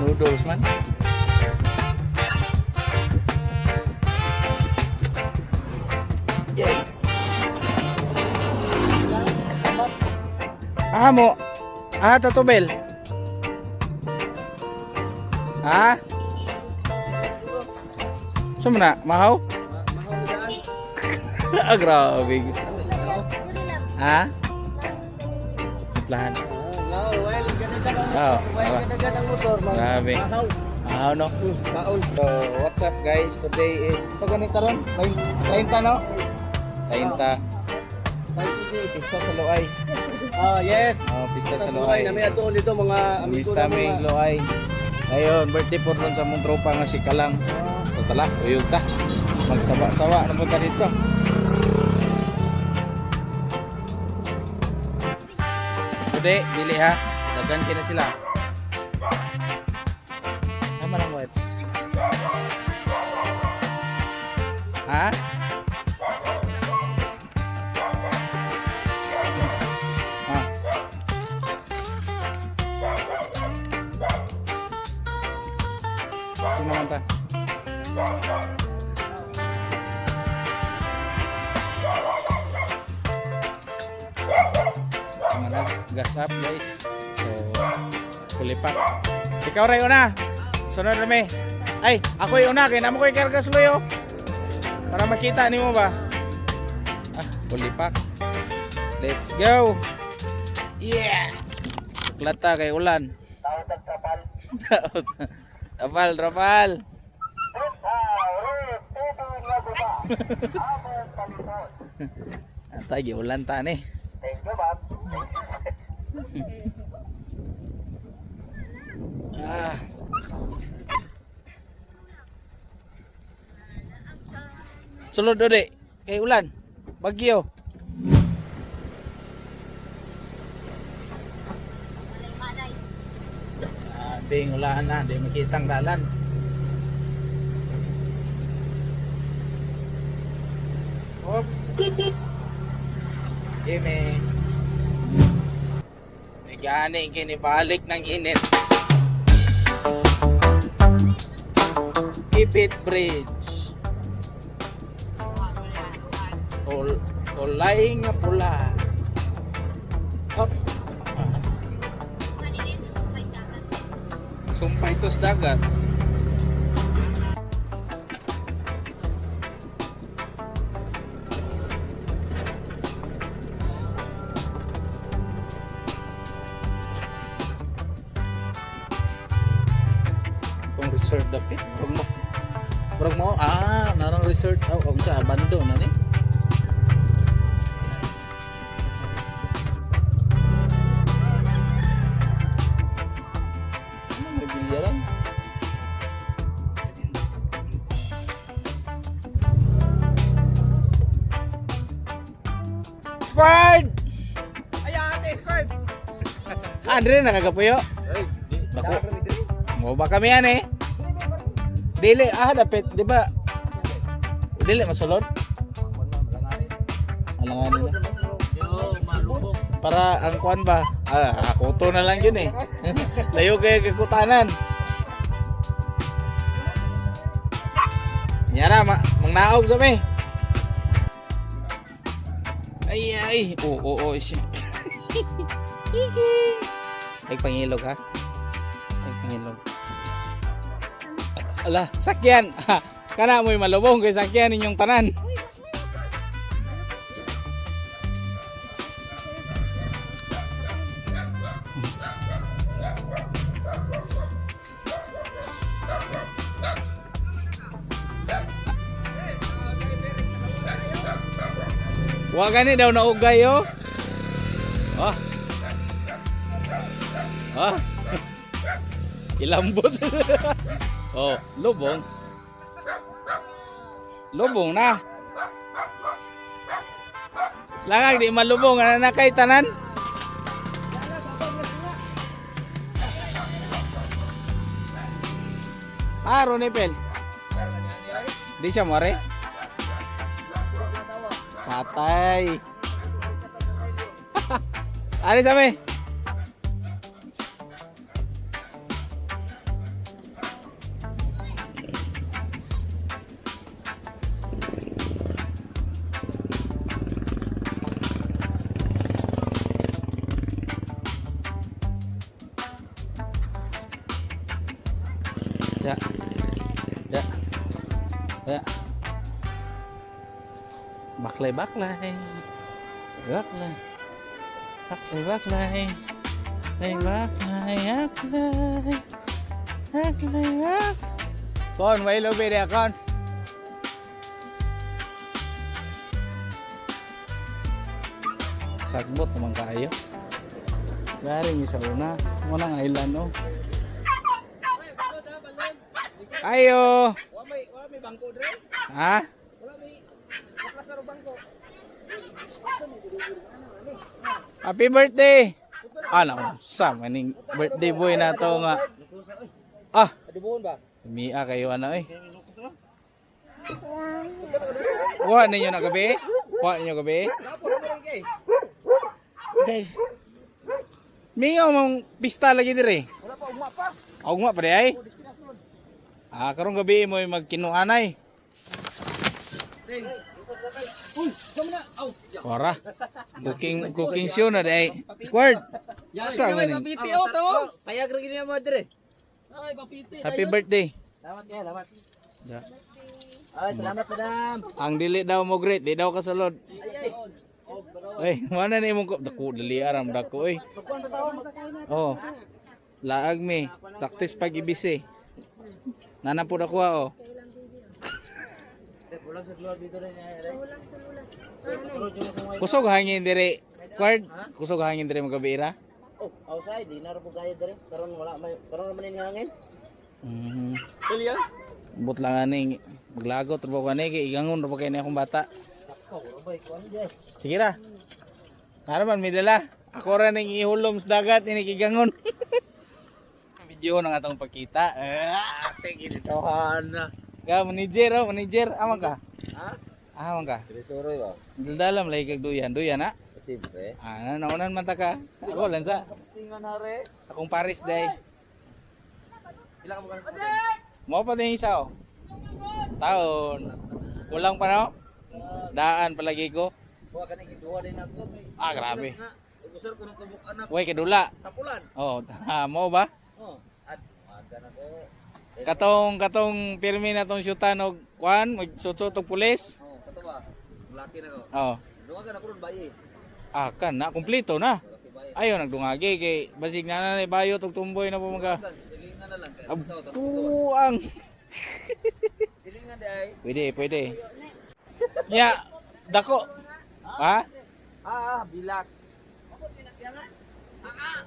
Noodles man. Yay. Mo. Tatubel. Saan mo na? Mahaw? Grabe. Lahan. Grabe. Mahaw no? So, what's up guys? Today is so ganito ron? 30 no? 30. Pista sa Loay. Yes. Pista sa Loay. Nami ato dito mga amigo Pista na may mga. Loay. Ngayon, birthday po ron sa mong tropa nga si Kalang. So tala, uyog ta. Magsawa-sawa na punta dito. Today, dili ha. Dagan kina sila. Tama lang wet. Sino naman ta? Mga nag-gas up guys. So, kulipak. Ikaw rin una. Sunod kami. Ay, ako yung una. Kaya naman ko yung kargas loyo. Para makita ni mo ba? Kulipak. Let's go. Yeah. Suklata kay ulan. Rapal. Atay, ulan ta ni. Sulod dode kay ulan. Bagyo. Ding ulan na, di makitang dalan. Hop. Gimme. Gani kinibalik ng init. Ipit Bridge. Kulay nga pula. Hop. Sumpay tos dagat. Kung resort dapit, Brog mo, narang resort. Sa abando na ni. Jalan. Squad! Ayan, squad. Andre nakagapuyo. Naku. Mo ba kami yan eh? Dili dapat, di ba? Dili masulod. Alanganin na. Para ang kuan ba? Kuto na lang yun eh. Layo kay kekutanan. Nyara, mangnaog sa me. Ay. Oo. Ay pangilog ha. Ay pangilog. Ala, sakyan. Kana mo'y malubong kay sakyan ninyong tanan. Wa gani daw naugay yo. Kilambot. Lubong. Lubong na. Langag di malubong na kay tanan. Ronipel. Di siya more. Patay. Ano sabi? Ya. Ya. Ya. Baklay, baklay. Baklay. Baklay, baklay. Baklay, baklay, baklay. Baklay, baklay. Con, may lobby dia, con. Sagbot naman kayo. Garing sa una. Unang island, oh. Ayo. Wala may bangko dre. Ha? Wala may naklasaro bangko. Happy birthday. Ano, sa maning birthday boy na to nga. Ah, Adibuhon ba? Mia kayo ano eh. Wa ninyo na gabi? Wa ninyo gabi? Dapo na meron kay. Okay. Mingaw mong pista lagi dire. Wala pa ugma pa. Ugma pa di ay. Ah, karong gabi mo magkinuanay. Ding. Uy, sama na. Aw. Ora. Cooking show na day. Squad. Sa May maning. papiti o to. Payag ra gini mo dire. Ay, papiti. Happy birthday. Salamat kay, salamat. Da. Ay, salamat madam. Ang dili daw mo great, di daw kasulod. Ay. Ay, mana ni mo ko dako dali aram dako oy. Pagkuan ta taon. Oh. Laag mi, practice pag ibisi. Nana po ako oh. Bulag sa luar dito rin ay. Kusog hangin dire. Quard, kusog hangin dire magabira. Oh, outside, di na ra po kayo dire. Karon wala may karon naman ni hangin. Mhm. Tulian. But lang ani maglagot trabaho kani kay igangon ra pa kay ni akong bata. Oh, bay kuan di. Sige ra. Naraman mi dala. Ako ra ning ihulom sa dagat ini kigangon. Video nang atong pagkita. Tingiltohan. Ga manager oh, manager amo ka. Ha? Amo ka. Tresoroy ba? Dalam lagi kag duyan, duyan na. Siyempre. Ah, naunan man ta ka. Ako lang sa Tingan hare. akong Paris day. Ila ka mo kan. Mo pa din isa oh. Taon. Kulang pa no? Daan palagi ko. Wa kani giduwa din ako. Ah, grabe. Ugusar ko ng tubok anak. Way kadula. Tapulan. Oh, mo ba? Oh. At aga na ko. Katong pirmi na tong syutan og kwan, magsutsot og pulis. Oh, kato ba? Laki na ko. Oh. Dunga ka na kuron bayi. Ah, kan na kumpleto na. Laki bayi. Ayaw nagdungagi kay basig na na bayo tog tumboy na po mga. Silingan na lang kay. Abuang. Silingan di ay. Pwede. Ya, dako. Ha? Bilak.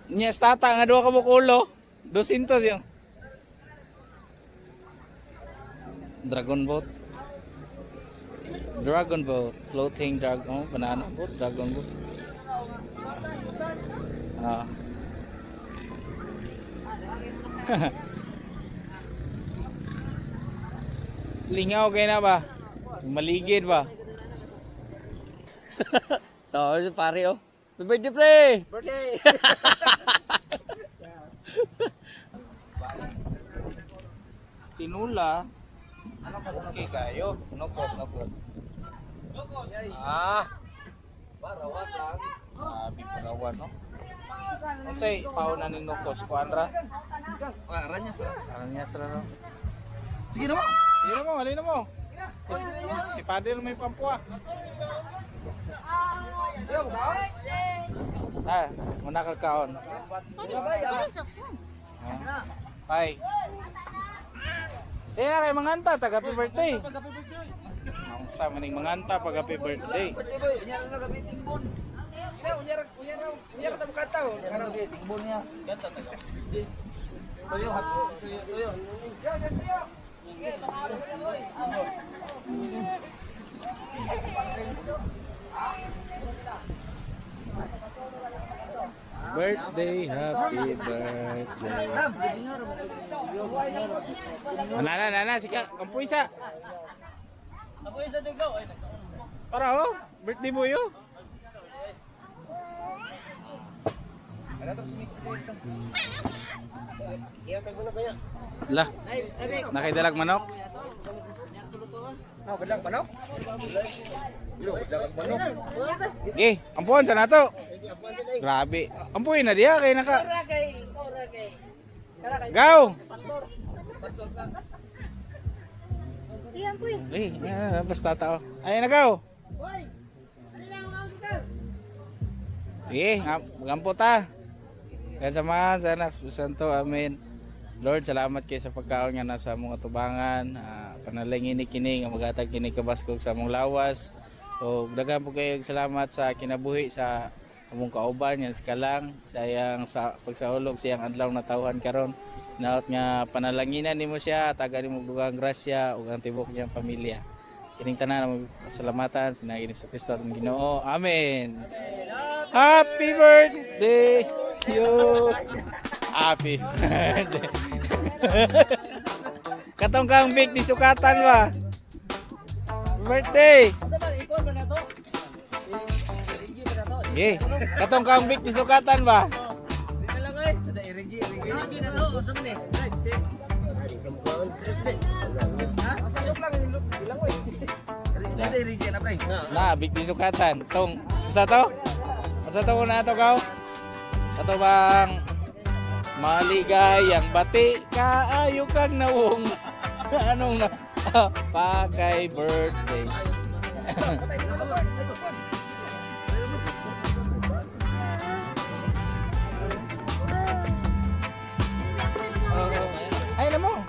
Nya stata nga duha ka bukulo. 200 yung. Dragon boat. Dragon boat, floating dragon, banana boat, dragon boat. Ah. Lingaw kayo na ba? Maligid ba? To, si pare oh. Birthday pre. Birthday. Tinula. Okay kayo. No cross. Ah. Parawat lang. Biparawan no. Unsay pauna ni Nokos kuanra? Ranya sa. Aranya sila no. Sige na mo. Sige mo, alin mo. Si Padel may pampua. Ah, muna ka kaon. Bye. Eh, kay manganta tag happy birthday. Ang sa maning manganta pag happy birthday. Birthday boy, unya na gabi tingbon. Unya ka kanta oh. Unya na gabi tingbon niya. Kanta ta. Toyo. Birthday, happy birthday. Nana, sika, kampuy sa. Ako isa dugo. Para oh, birthday mo yo. Iya kay bulo kaya. Lah, nakaidalag manok. Ah, badang manok. Yo, badang manok. Okay, ampuan sa nato. Grabe. Ampuin na diya kay naka. Ora kay. Gaw. Pastor. Iyan po eh. Basta tao. Ay, nagaw. Sige, magampo ta. Kaya samahan sa anak, Santo, amen. Lord, salamat kayo sa pagkaon nga nasa mga tubangan. Panalangin kini nga magatag kini kabaskog sa among lawas. O daghan po kayo salamat sa kinabuhi sa among kauban yan si Kalang. Sayang sa pagsaulog siyang adlaw na tawhan karon. Naot nga panalanginan nimo siya, taga nimo dugang grasya ug ang tibok niyang pamilya. Kining tanan salamatan pinaagi ni Kristo atong Ginoo. Amen. Happy birthday you. Happy birthday. Katong kang big di sukatan ba? Happy birthday. Eh, katong kang big di sukatan ba? Na, big di sukatan. Tong, sa to? Sa to na to kaw? Ato bang maligayang bati kaayo kag nawong anong na pagay birthday. Ay na mo.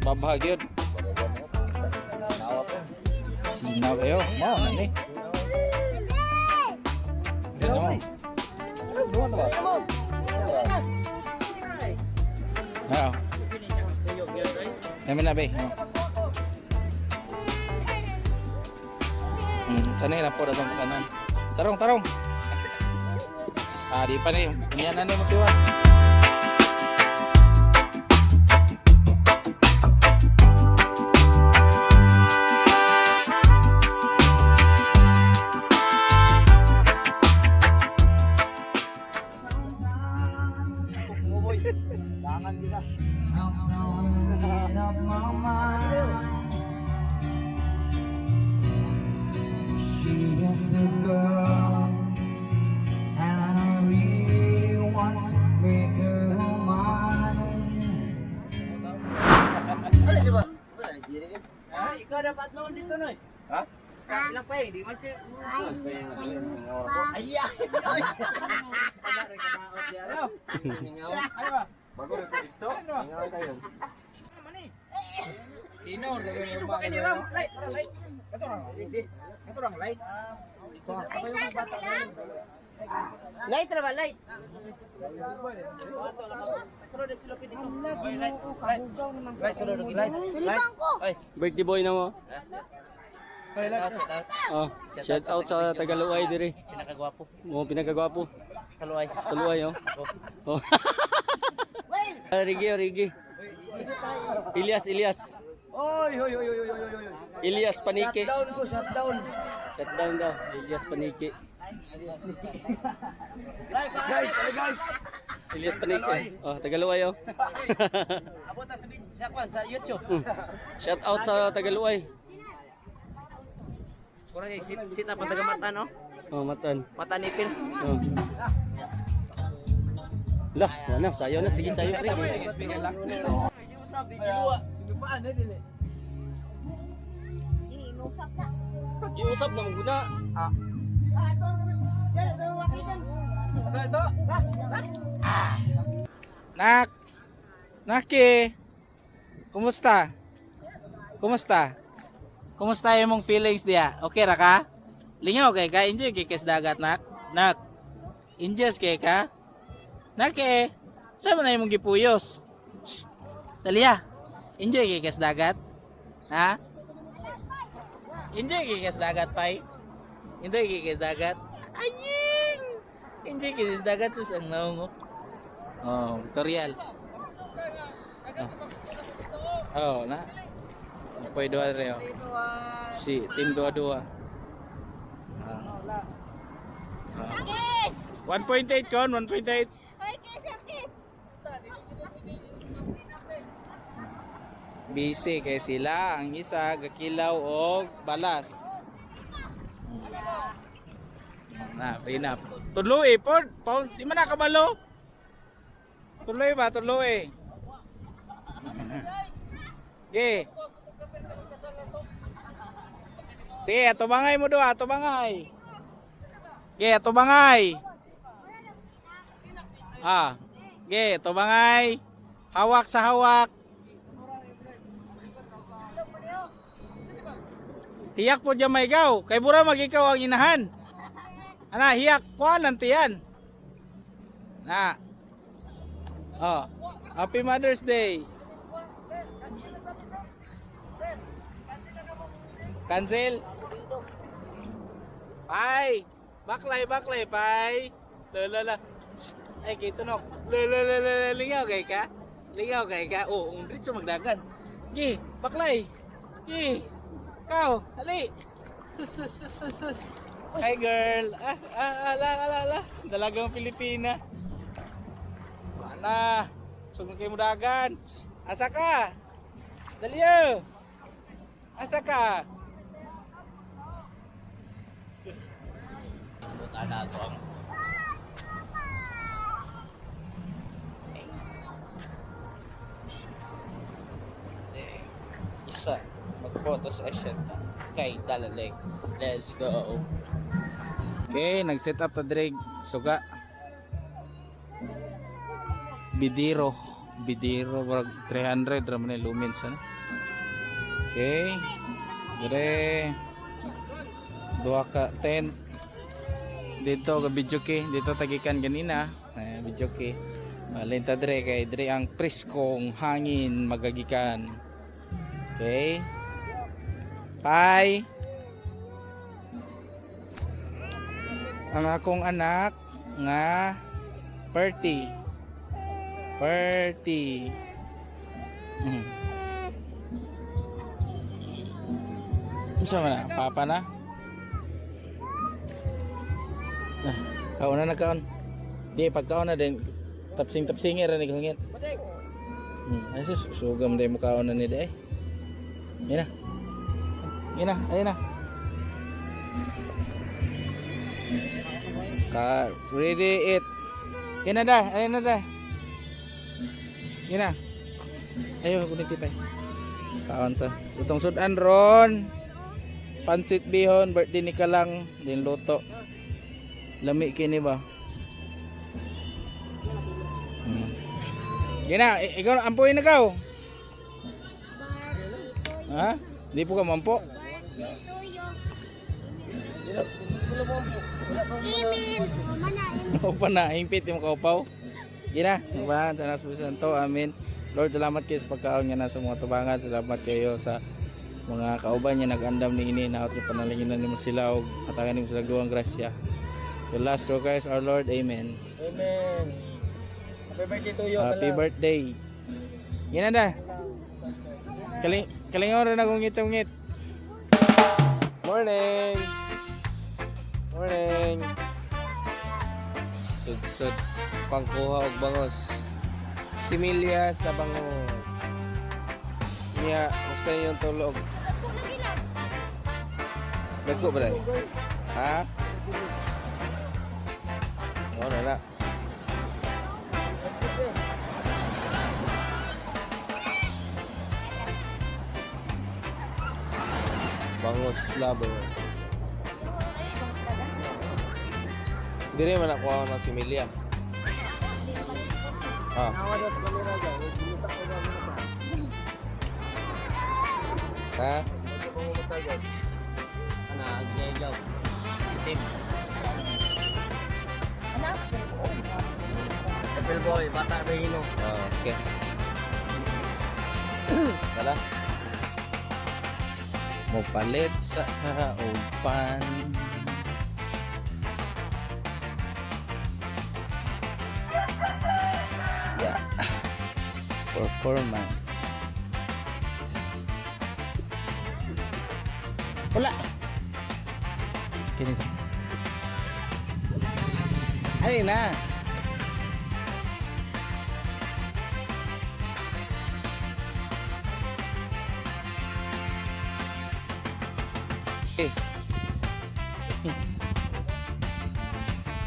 Babag yun. Sinaw kayo. Mo, nani. Yan mo. Oo. Yamin na be. Tanay na po na itong kanan. Tarong, tarong. Di pa na yun. Yan na mo tiwas. She's the girl, and I really want to make her mine. Ikaw dapat noon dito, Noy. Ha? Ilang pa eh, di man siya. Ay, Bago rin po dito. Ingaw kayo. Inaw, lagay mo ba? Light, tara, light. Ito lang, light. Light, tara ba, light? Sunod, silupin dito. Light, sunod, light. Silipang ko. Birthday boy na mo. Oh, shout out sa Tagaluay dire. Pinakagwapo. Mo pinakagwapo. Saluay. Saluay oh. Oh. Rigi. Ilyas. Oy. Ilyas Paniki. Shutdown. Shutdown daw. Ilyas Paniki. Guys. Ilyas Paniki. Oh, Tagaluay oh. Abot na sa YouTube. Shout out sa Tagaluay. Kurang sit na pang taga-mata, no? Oh, matan. Mata nipil. Oh. Lah, wala sayo na sige sayo pre. Inuusap ka. Giusap na muna. Nak! Naki! Kumusta? Kumusta yung mong feelings diya? Okay ra ka? Lingaw kay ka? Enjoy kay kes dagat, nak? Nak! Enjoy kay ka? Naki! Saan mo na yung mong gipuyos? Shhh! Talia! Enjoy kay kes dagat? Ha? Enjoy kay kes dagat, pay? Enjoy kay kes dagat? Anying! Enjoy kay kes dagat, sus ang naong mo. Oh, tutorial. Oh, na. Pwede dua rin. Si team dua-dua. Kiss! 1.8 kon, 1.8. Hoy, kiss. Busy kay sila ang isa gakilaw og balas. Na, pinap. Tuloy po. Di man nakabalo. Tuloy ba? Tuloy. Sige. Sige, ato bangay mo do, ato bangay. Sige, ato bangay. Sige, ato bangay. Hawak sa hawak. Hiyak po dyan may ikaw. Kay bura mag-ikaw ang inahan. Ana, hiyak. Kuha lang tiyan. Na. Oh. Happy Mother's Day. Cancel. Pai. Baklay, pai. Lala. Ay, kito no. Lala. Lingaw kay ka. Oh, diretso magdagan. Gi, baklay. Gi. Ikaw, hali. Sus. Hi girl. Ala. Dalagang Pilipina. Mana? Sugod kayo mudagan. Asa ka? Daliyo. Asa ka? Ana to ang isa. Mag-photo session kay Dalaleg. Let's go. Okay, nag-set up ta dreg suga. Bidiro wag 300 ra man lumens ano. Okay. Dire dua ka 10 dito ka video kay dito tagikan ganina. Video kay malin ta dire kay dire ang preskong hangin magagikan. Okay. Bye. Ang akong anak nga Perty. Isa man na, papa na. Kaon na kaon. Di pagkaon na din tapsing-tapsingi ra ni hungit. Ay sugam day mo kaon na ni day. Yan na. Ayun na. Ready it. Yan na dah. Yan na. Ayo kunin tipay. Kaon to. Itong sudan ron. Pansit bihon birthday ni Kalang din luto. Lami kini ba? Yan na. Ikaw ampuin na ka. Ha? Di po ka mampo? O pa na, impit yung kaupaw. Gina, nabahan sa Espiritu Santo. Amen. Lord, salamat kayo sa pagkaon niya na sa mga tubangan. Salamat kayo sa mga kauban niya nag-andam ni ini. Naot yung panalinginan mo sila o atakan mo sila duwang grasya. The last row guys, our Lord. Amen. Amen. Happy birthday to you. Happy birthday. Gina na. Kalingaw rin akong ngit-ngit. Morning. Sud pangkuha og bangos. Similya sa bangos. Niya, gusto yung tulog. Dagko ba dai? Ha? Na. Bangos lover. Dire man ako na si Milia. Ha? Ana, agyaw. Tim. Anak? Apple boy, bata Rehino. Okay. Tala. Mo palit sa upan. Yeah. Performance. Wala. Kini. Ay na.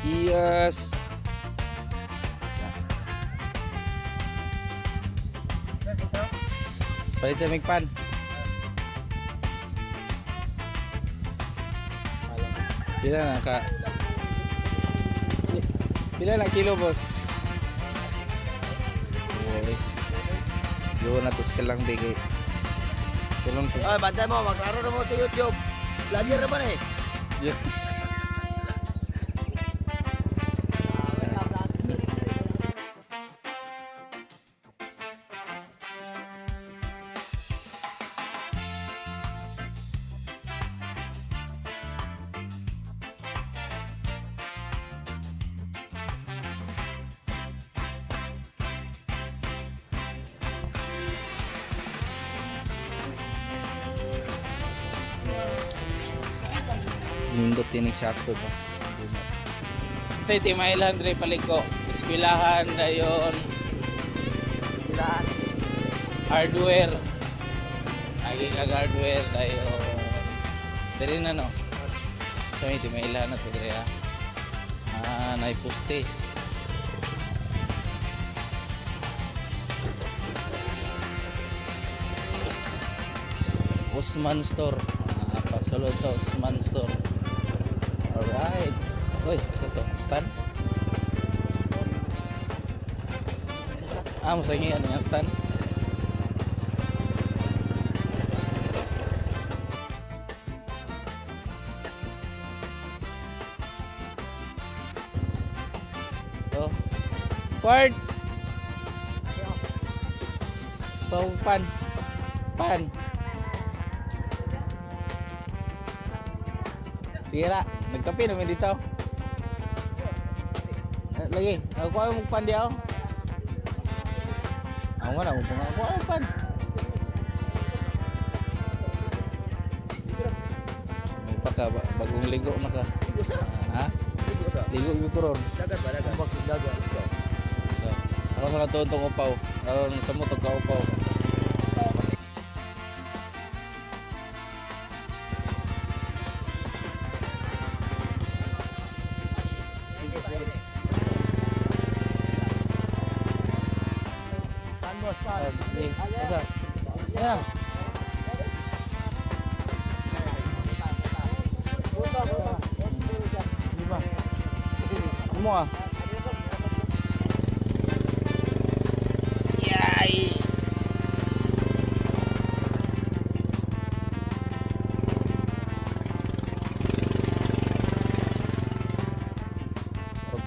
Yes. Palit sa migpan. Pila na ka? Pila na kilo, boss? Uy. Yun na tos ka lang bigay. Tulong ko. Oy, bantay mo, maglaro na mo sa YouTube. Vlogger na ba na eh? Yeah. Nindot tinig sakto pa. Sa iti mailan dre paliko. Eskwelahan dayon. Eskwelahan. Hardware. Agi kag hardware dayon. Diri na no. So iti mailan na to dre ha. Naipuste. Usman Store. Pasulod sa Usman Store. Alright. Uy, isa to. Stand. Musagi ano yung stand? So, Quard. So, pan. Tira, nagkape naman dito. Lagi, ako ay mong di ako. Ako na, ako ay pan. May pa ka, bagong ligo na ka. Ligo sa? Ha? Ligo sa? Ligo yung kuron. Dagat ba? Dagat. Dagat. So, ako na tuntong upaw. Ako sa mo ka upaw. Ayan. Diba? Semua. Yay!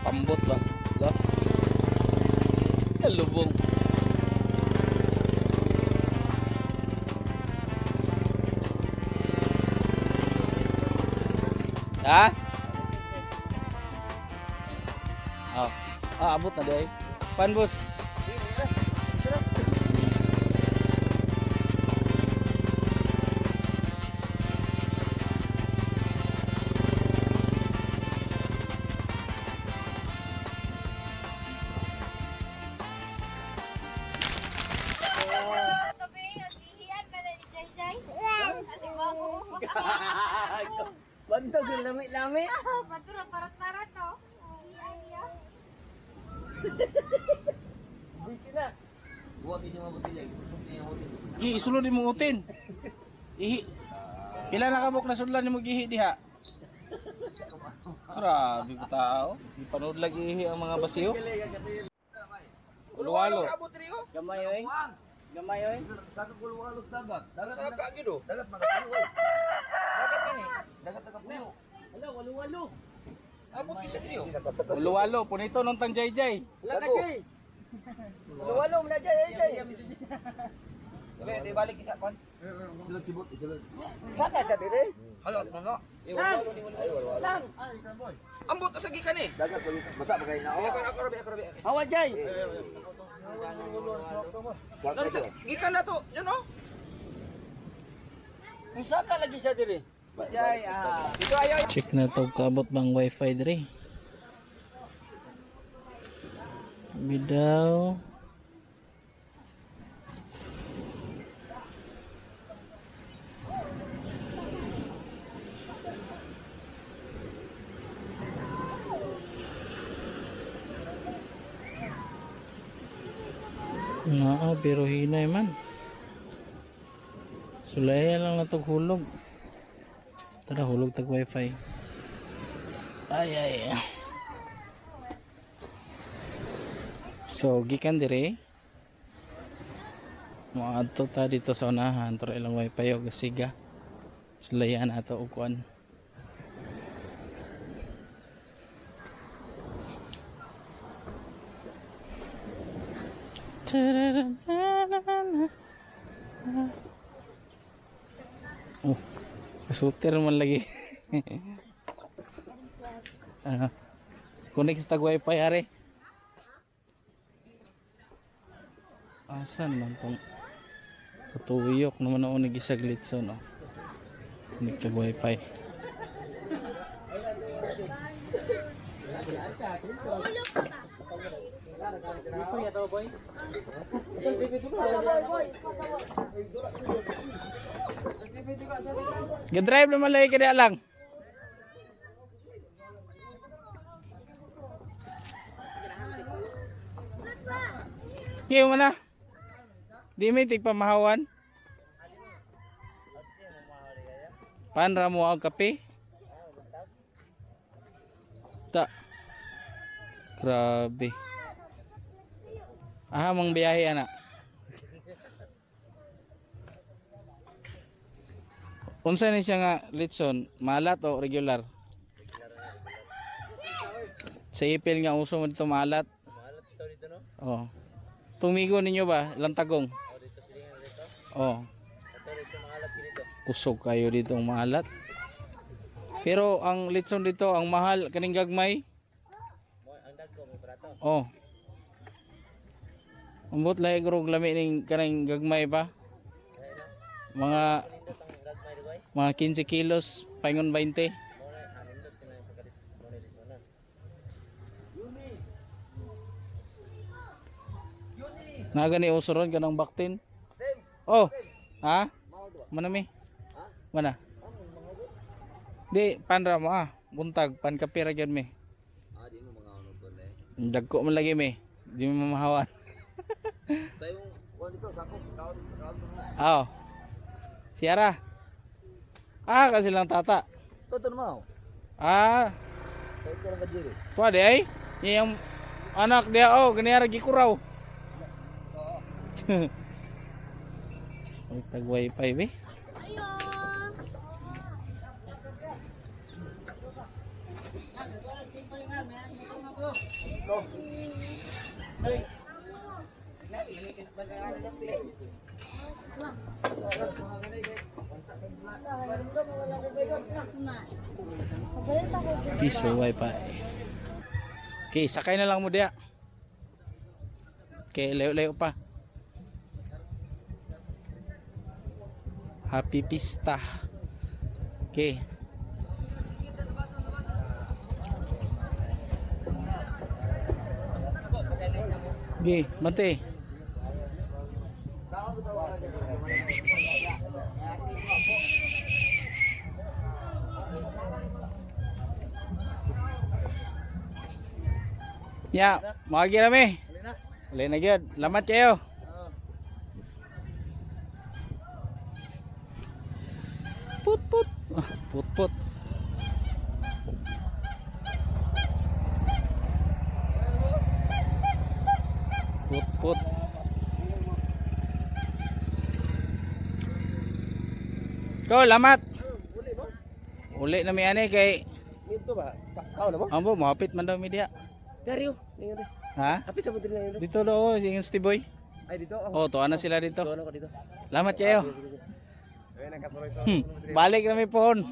Pambot ba? Lo? Lubong. Ha? Oh. Abot na day. Pan boss. Bantog yung lami-lami. Batura parat-parat to. Iya. Buti na. Huwag hindi mabutilay. Isulod ni mo utin. Ihi. Pila na kabok na sudlan ni mo gihi diha. Grabe ko tao. Di panood lagi ihi ang mga basiyo. Ulo-walo. Gamay oy. Gamay oy. Dagat gulwalos dagat. Dagat Sa ka gido. Dagat magapuyo oy. Dagat ini. Dagat tagapuyo. Ala, walo-walo. Abot isa diri oh. Ulo-walo. Punito nung tanjay-jay. Ala ka jay. Walo-walo mo na jay. Oke, di balik kita kon. Isulod sibut, isulod. Saka sa dire. Halo, mga. Lang. Ay, wala. Lang. Ambot sa gikan eh. Dagat pag basa pa kay na. Ako rabi. Hawa jay. Gikan na to, yun oh. Saka lagi sa dire. Jay Dito ayo. Check na to kabot bang wifi dire. Bidaw. Naa, pero hinay man. Sulaya lang na itong hulog. Tara, hulog tag wifi. Ay. So, gikan dire. Maadto ta dito sa unahan. Tara ilang wifi o gasiga. Sulayaan ato og kuan. Oh, suter man lagi. Connect sa tag wifi are. Asan man tong katuyok naman ako nagisaglit so no. Connect tag wifi. Ga-drive naman lagi kaya lang. Ngayon mo na. Di may tigpamahawan. Panra mo ang kape. Ta. Grabe. Mang biyahe anak. Unsa ni siya nga litson, malat o regular? Sa ipil nga uso mo dito malat. Malat dito no? Oh. Tumigo ninyo ba? Lantagong? Oh, dito silingan dito. Oh. Dito malat dito. Kusog kayo dito ang malat. Pero ang litson dito, ang mahal kaning gagmay. Ang dagko mo barato. Oh. Umbot lahi grog lami ning kanang gagmay pa. Mga 15 kilos, paingon 20. Nagani usuron ka ng baktin. Oh, ha? Manami? Mana? Di, panra mo buntag, pankapira yun me. Di mo mga unod ko na Dagko mo lagi me, di mo mamahawan. Tayo dito, sakop. Oh. Siara. Kasi lang tata. Toto naman. Tayo ko lang kadiri. tuwa di ay. Yung anak dia ganyan gikuraw. Ay tag wifi be. Piso wifi. Okay, sakay na lang mo dia. Okay, layo-layo pa. Happy Pista. Okay. Okay, mati. Ya, magi rame. Alin na gyud. Lamat kayo. Put. Put. Put. Ko, lamat. Uli na mi ani kay Dito ba? Kao na ba? ambo mahapit man daw mi diha. Dario. Ningon din. Ha? Apit sa mo din ngayon. Dito do, yung Steve Boy. Ay dito. Oh, tuwa na sila dito. Ano ko dito? Lamat kayo. Ay nagkasuroy-suroy. Balik na may phone.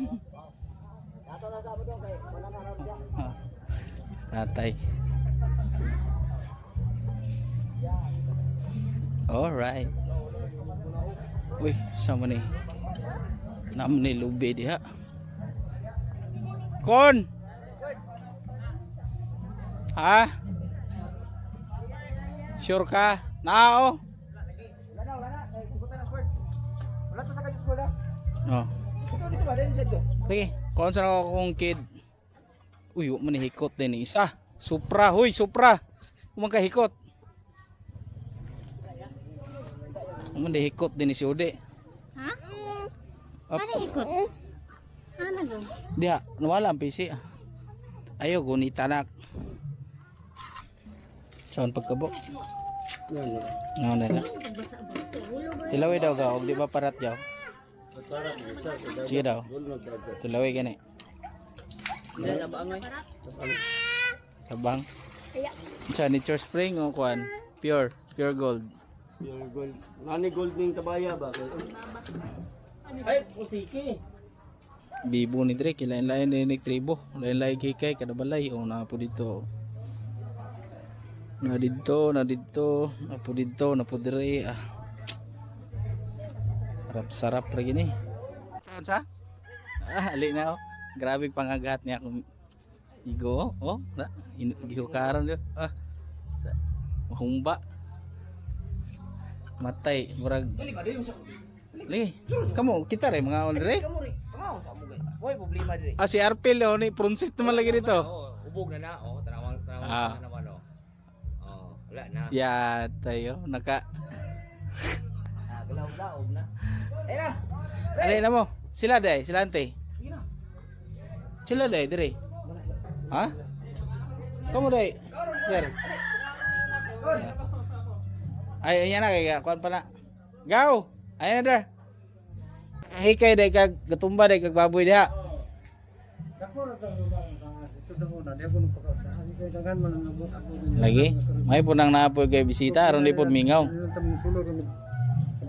Ato na sa mo dong kay wala na raw diya. Tatay. Alright. Uy, sama ni. Nam ni lubi diha. Kon. Ha? Sure ka? Nao? Wala. Kay pupunta na sport. Wala to sa kanya sport ah. Oh. Dito ba din dito? Sige, konsa na ako kong kid. Uy, manihikot din isa. Supra, huy, Supra. Umang kahikot. Mo hikot din ni si Ode. Ha? Up. Ano ikot? Ano doon? Diha, nawala ang PC. Ayo gunita nak. Saan pagkabok? Ano na lang. Tilawi daw ka, og di ba parat jaw? Sige daw. Tilawi gani. Tabang. Sa Nature Spring o kuan? Pure gold. Yung gold. Nani gold ning kabaya ba? Ay, musiki. Bibo ni Dre, kilain-lain ni tribo. Lain-lain kikay, kada balay. O, na po dito. Na dito. Na po dito, na po dire. Sarap lagi ni. Saan sa? Ali na oh. Grabe pangagat niya akong igo. Oh, na. Gihukaran niyo. Mahumba. Matay. Murag. Li, kamu kita rin mga on dire. Kamu rin. Pangaon sa mo gay. Hoy problema dire. Si Arpel oh, ni pronsit naman lagi dito. Ubog na. Tanawang naman oh. Wala na. Ya, tayo naka. Galaw-laob na. Ay na. Ano na mo? Sila day, sila ante. Sila day dire. Ha? Kamu day. Sir. Ay, ayan na kaya kuan pa na. Gaw. Ayan na da. Hikay day kag gatumba day kag baboy diha. Lagi? May punang naapoy kay bisita aron di pod mingaw.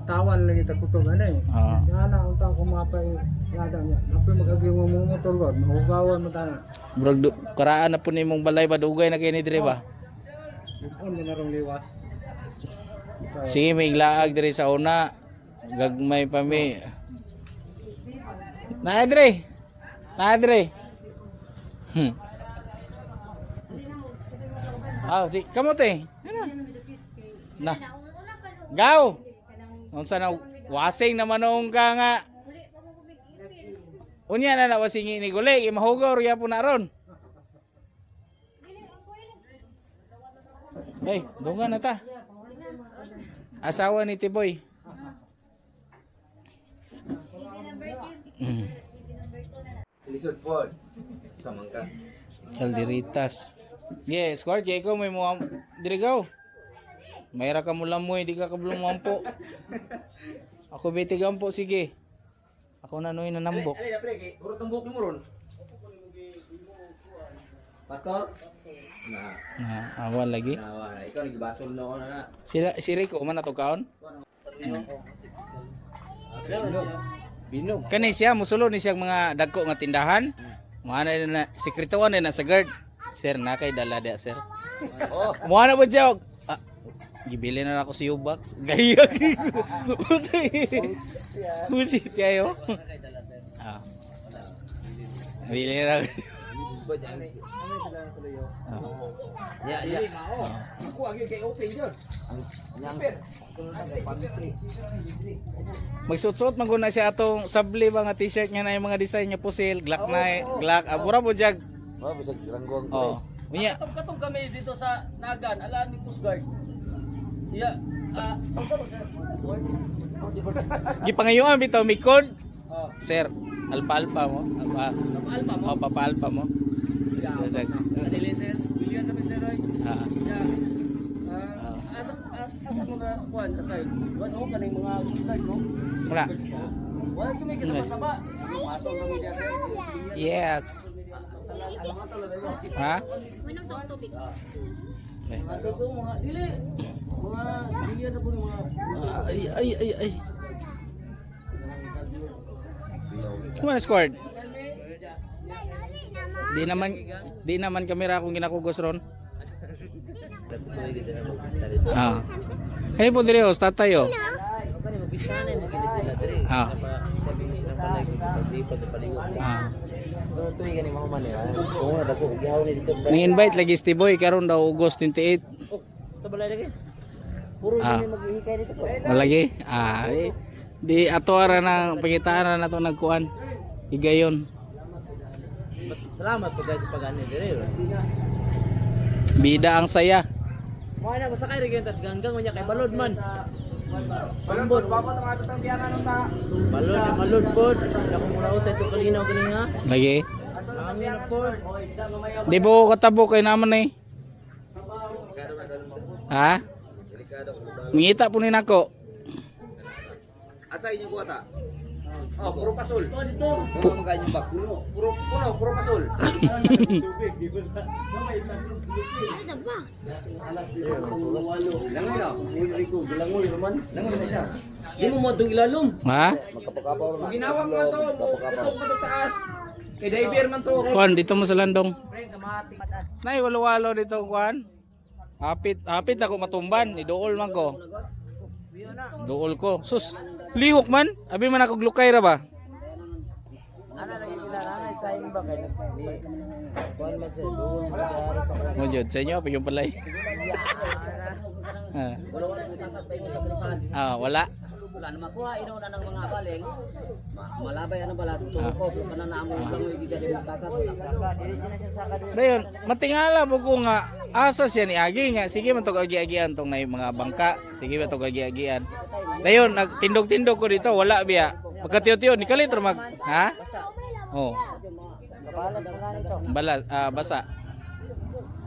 Tawan lagi ta kutob ana eh. Ah. Yana unta ko mapay yada niya. Apoy magagi mo motor rod, mahugawan mo tana. Murag karaan na po nimong balay ba dugay na kay ni dire ba? Ipon na rong liwas. Sige may laag dire sa una. Gagmay pa mi. Na dire. Si kamote. Na. Gaw. Unsa na wasing naman nung ka nga. Unya na wasing ni gulay mahugaw ya po na ron. Hey, dungan na ta. Asawa ni Tiboy. Lisod po. Samang ka. Calderitas. Yes, Squad, kaya ikaw may muam dirigaw. Mayra ka mo lamoy, di ka kablong mampo. Ako bitigan po, sige. Ako na noy nanambok. Ali na pre, kay urot ang buhok mo ron. Pastor? Awal lagi. Nawa, ikaw nagibasol na ako na. Si Rico man ato kaon. Binog. Kani siya musulod ni siya mga dagko nga tindahan. Mga na sekretuan na sa guard. Sir, na kay dala dia, sir. Oh, mo na ba siya? Gibili na ako si Ubax. Gayag. Busit kayo. Bili na. Ya. Ako agi kay open jud. Magsuot-suot man guna siya atong sabli ba nga t-shirt niya na yung mga design niya pusil, Glock na, Glock, abura po jag. Oh, bisag ranggong. Oh. Unya. Katong kami dito sa Nagan, alaan ni Coast Guard. Yeah. Ang sa sir. Gipangayuan bitaw mikod. Oh. Sir, alpa-alpa mo. Alpa mo. Oh, papa-alpa mo. Adili sir. Billion kami sir. Ah. Yeah. Asa mo na kuan aside. What mo kaning mga Coast Guard no? Wala. Wala kami kasama-sama. Pasok kami diya sir. Yes. Ha? Manong sa tubig. Ato to mga dili. Mga civilian na po ng mga Ay. Kumana squad? Di naman kamera akong ginakugos ron. Ah. Kani po dire host tatayo. Ah. Ah. Ni-invite lagi si Boy karon daw August 28. tabalay lagi. Puro kami maghihikay dito po. Malagi. Di ato ara na pangitaan na to nagkuan. Higayon. Salamat po guys sa pag-ani dire. Bida ang saya. Mo na ko sakay rin tas ganggang unya kay balod man. Malod, baba sa mga tutang biyanan ng ta. Malod po. Ako muna utay ito kalinaw galing nga. Lagi. Amin na po. Di ba katabo kay naman eh? Ha? Ngita po ni nako. Asa inyong kuwata? Oh, puro pasol. Dito. Puro mga inyong box. Puro pasol. Ano ba? Langoy na. Langoy naman. Langoy na siya. Di mo madong ilalom. Ha? Magkapakapaw na. Ginawag man to. Ito pa to taas. Kay diver man to. Kuan dito mo sa landong. Pre, kamati. Nay walo-walo dito kuan. Hapit ako matumban, iduol man ko. Duol ko. Sus, lihok man. Abi man ako glukay ra ba? Ana lagi sila nanay sayang ba kay di kuan man sa doon sa dari sa Mo jud sa inyo yung palay. Wala sa takas pa imo sa pilipan. Wala. Wala na makuha ino na ng mga baling. Malabay ano bala tuko kana na amo langoy gid di takas. Dayon, matingala mo ko nga asa siya ni Agi nga. Sige man to agi-agian tong nay mga bangka. Sige ba to agi-agian. Dayon, nagtindog-tindog ko dito, wala biya. Pagkatiyo-tiyo, ni kalit mag, ha? Oh. Balas na nito. Basa.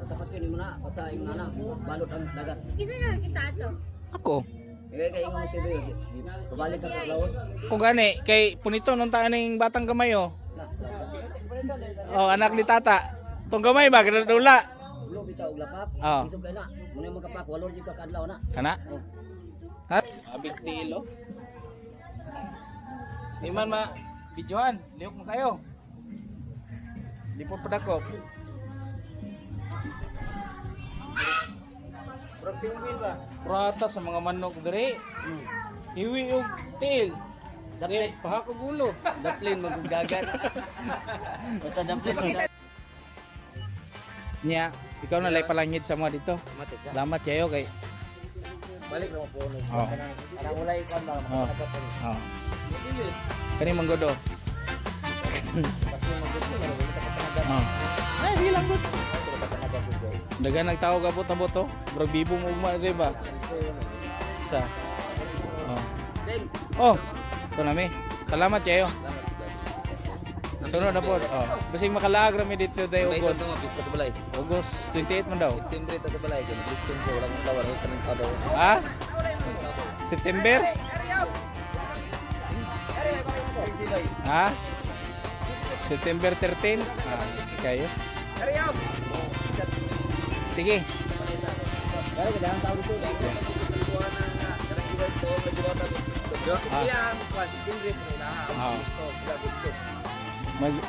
Takas yun mo na basta ing nana balot ang dagat. Kisa na kita ato. Ako. Kay ingon mo tibo di babalik ka sa laot. Kung gani, kay punito nung taan ng batang gamay oh. Oh, anak ni tata. Tong gamay ba, kadula. Ulo bitaw og lapak. Oo. Isog kay na. Muna magkapak walor jud ka kadlaw na. Kana? Ha? Abig tilo. Di man ma videohan, lihok mo kayo. Di po padako. Prata sa mga manok diri. Hiwi og tail. Dapit paha ko gulo. Daplin magugdagan. Basta daplin. Nya, ikaw na lay palangit sa mga dito. Salamat kayo kay. Balik na mo po. Oh. Anang ulay kon ba? Oh. Oh. Kani manggodo. Oh. Ay, sige lang gud. Dagan nagtawag abot abot to. Bro bibo mo ugma di ba? Sa. Oh. Oh. Ito na mi. Salamat kayo. Sunod na po. Oh. Basing makalaag rami dito day August. August 28 man daw. September ito sa balay. Gusto ko walang tawar. Ito ng tadaw. Ha? September? Ha? September 13? Kayo? Sige.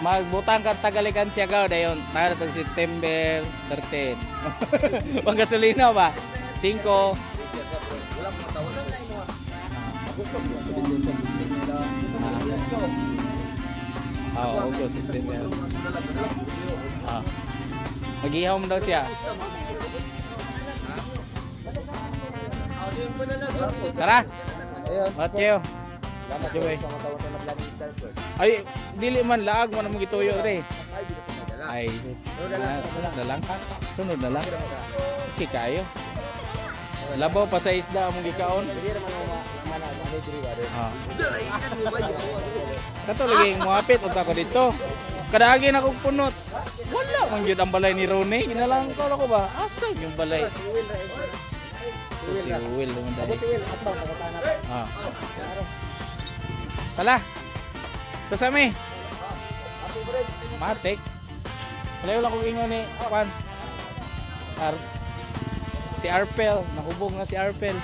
Magbutang ka tagalikan siya gaw dayon para tong September 13. Pang gasolina ba? 5. August, September. Mag-ihaw mo daw siya. Tara. Ayun. Mat kayo. Salamat Joy. sa mga tawag na vlog stars ko. Ay, dili man laag mo na mong gituyo re. Ay, sunod na lang. Sunod na lang. Okay kayo. Labaw pa sa isda mong gikaon. Hindi naman ako manay diri ba. Kato lagi muapit unta ko dito. Kadaagi na kong punot. Wala man gyud ang balay ni Ronnie. Ginalang ko ako ba? Asa yung balay? Si Will naman dahil. Tala. Ito sa mi. Matik. Palayo lang kong ingon ni Juan. Si Arpel. Nakubog na si Arpel.